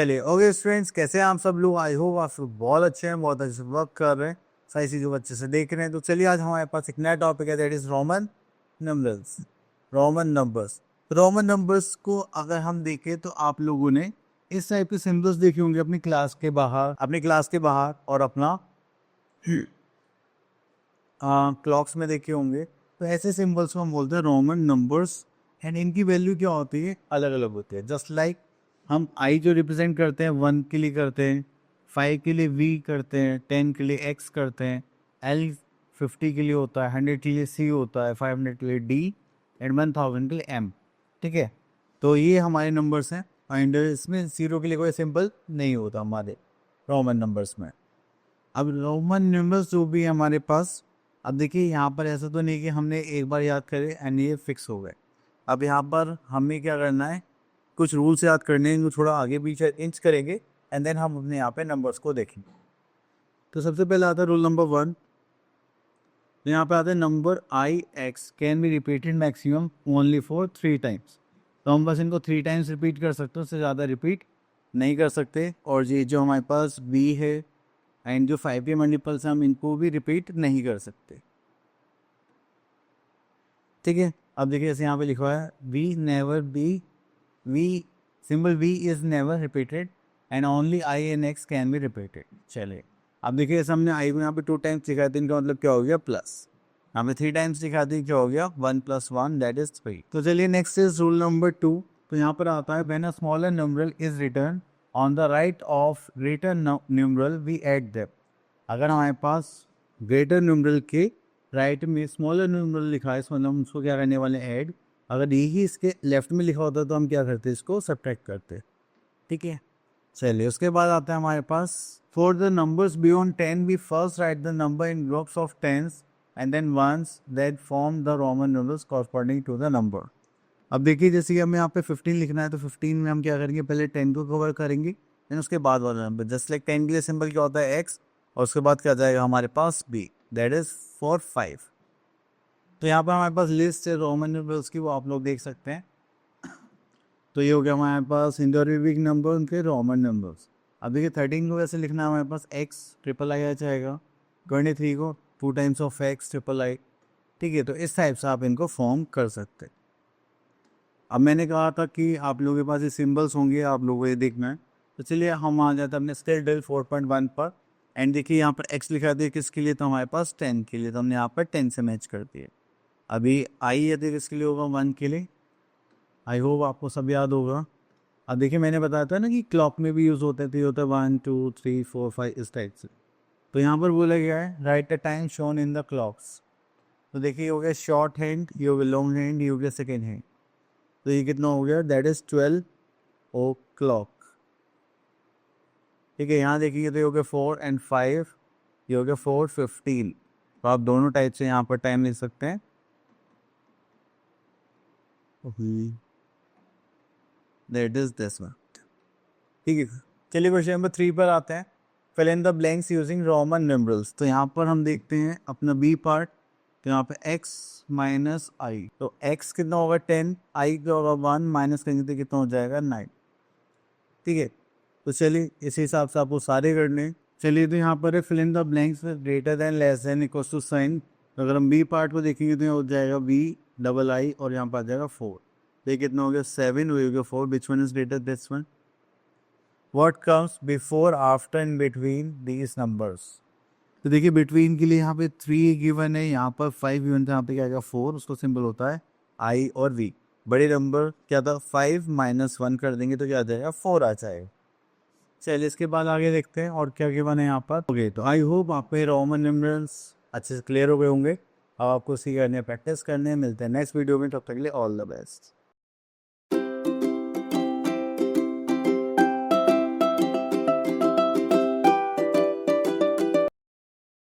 चलिए okay students, कैसे हैं आप सब लोग? आई होप आप सब बहुत अच्छे हैं, बहुत अच्छे से वर्क कर रहे हैं, सारी चीज़ों को अच्छे से देख रहे हैं। तो चलिए आज हमारे पास एक नया टॉपिक है, that is Roman numbers. Roman numbers, Roman numbers को अगर हम देखें तो आप लोगों ने इस टाइप के सिंबल्स देखे होंगे अपनी क्लास के बाहर, और अपना क्लॉक्स में देखे होंगे। तो ऐसे सिंबल्स को हम बोलते हैं रोमन नंबर्स। एंड इनकी वैल्यू क्या होती है? अलग अलग होती है। जस्ट लाइक हम आई जो रिप्रेजेंट करते हैं 1 के लिए करते हैं, 5 के लिए वी करते हैं, 10 के लिए एक्स करते हैं, एल 50 के लिए होता है, 100 के लिए सी होता है, 500 के लिए डी, एंड 1000 के लिए एम। ठीक है, तो ये हमारे नंबर्स हैं। एंड इसमें जीरो के लिए कोई सिंबल नहीं होता हमारे रोमन नंबर्स में। अब रोमन नंबर्स जो भी है हमारे पास, अब देखिए यहाँ पर ऐसा तो नहीं कि हमने एक बार याद करे एंड ये फिक्स हो गए। अब यहाँ पर हमें क्या करना है, कुछ रूल्स याद करने हैं जो थोड़ा आगे पीछे इंच करेंगे, एंड देन हम अपने यहाँ पे नंबर्स को देखेंगे। तो सबसे पहले आता है रूल नंबर 1। तो यहाँ पे आता है number I x can be repeated maximum only for 3 times. तो हम बस इनको 3 टाइम्स रिपीट कर सकते हैं, उससे ज़्यादा रिपीट नहीं कर सकते। और ये जो हमारे पास बी है एंड जो 5 के मल्टीपल्स हैं हम इनको भी रिपीट नहीं कर सकते। ठीक है, अब देखिए जैसे यहाँ पे लिखा हुआ है V never be, V symbol V is never repeated and only I and X can be repeated. चलिए अब देखिए जैसे हमने आई को यहाँ पे 2 टाइम्स दिखाया था, इनका मतलब क्या हो गया? प्लस। यहाँ पे 3 टाइम्स दिखा दी, क्या हो गया? 1 + 1 दैट इज 3। तो चलिए नेक्स्ट इज रूल नंबर 2। तो यहाँ पर आता है when a smaller numeral is written on the right of greater numeral we add them. अगर हमारे पास ग्रेटर न्यूमरल के राइट में स्मॉलर न्यूमरल लिखा है, इसमें हम उसको क्या करने वाले? ऐड। अगर यही इसके लेफ्ट में लिखा होता तो हम क्या करते? इसको सब्ट्रैक्ट करते। ठीक है, चलिए उसके बाद आता है हमारे पास for the numbers beyond 10 we first write the number in groups of tens and then once that form the Roman numbers corresponding to the number. अब देखिए जैसे कि हमें यहाँ पे 15 लिखना है, तो 15 में हम क्या करेंगे? पहले 10 को कवर करेंगे, देन उसके बाद वाला नंबर। जस्ट लाइक 10 के लिए सिंबल क्या होता है? एक्स, और उसके बाद क्या जाएगा हमारे पास? B, that is for 5। तो यहाँ पर हमारे पास लिस्ट है रोमन नंबर्स की, वो आप लोग देख सकते हैं। तो ये हो गया हमारे पास इंडोरिबिक नंबर, उनके रोमन नंबर्स। अब देखिए 13 को वैसे लिखना है हमारे पास एक्स ट्रिपल आई आ जाएगा, 23 को 2 times of x triple I. ठीक है, तो इस टाइप से आप इनको फॉर्म कर सकते हैं। अब मैंने कहा था कि आप लोगों के पास ये सिंबल्स होंगे, आप लोगों को ये देखना है। तो चलिए हम आ जाते हैं अपने स्केल ड्रिल 4.1 पर। एंड देखिए यहाँ पर एक्स लिखा दिया किसके लिए? तो हमारे पास 10 के लिए, तो हमने यहाँ पर 10 से मैच कर दिया। अभी आई यदि किसके लिए होगा? 1 के लिए। आई होप आपको सब याद होगा। अब देखिए मैंने बताया था ना कि क्लॉक में भी यूज़ होते थे, होता है 1 2 3 4 5 इस टाइप से। तो यहाँ पर बोला गया है right the time shown in the clocks. तो देखिए ये हो गया शॉर्ट हैंड, ये हो गया लॉन्ग हैंड, ये हो गया सेकेंड हैंड। तो ये कितना हो गया? That is 12 o'clock। ठीक है, यहाँ देखिए तो ये हो गया 4 and 5, ये हो गया 4:15। तो आप दोनों टाइप से यहाँ पर टाइम लिख सकते हैं। That is this one. ठीक है, चलिए क्वेश्चन नंबर 3 पर आते हैं। Fill in the blanks using Roman numerals. तो यहाँ पर हम देखते हैं अपना बी पार्ट। तो यहाँ पे x माइनस आई, तो x कितना होगा? 10, आई का होगा 1, माइनस करेंगे तो कितना हो जाएगा? 9। ठीक है, तो चलिए इस हिसाब से आपको सारे करने हैं। चलिए तो यहाँ पर है fill in the blanks greater than less than equal to sign. तो अगर हम बी पार्ट को देखेंगे तो यहाँ हो जाएगा बी डबल आई, और यहाँ पर आ जाएगा 4। तो ये कितना हो गया? 7, हो गया 4। Which one is greater? This one. What comes before after in between these numbers? तो देखिए बिटवीन के लिए यहाँ पे 3 गिवन है, यहाँ पर 5 गिवन था, यहाँ पे क्या आएगा? 4। उसको सिंबल होता है आई और वी। बड़े नंबर क्या था? 5 - 1 कर देंगे तो क्या आ जाएगा? 4 आ जाएगा। चलिए इसके बाद आगे देखते हैं और क्या गिवन है यहाँ पर। ओके, तो आई होप आप पे रोमन न्यूमरल्स अच्छे से क्लियर हो गए होंगे। अब आपको सी करने प्रैक्टिस करने मिलते हैं नेक्स्ट वीडियो में, तब तक के लिए ऑल द बेस्ट।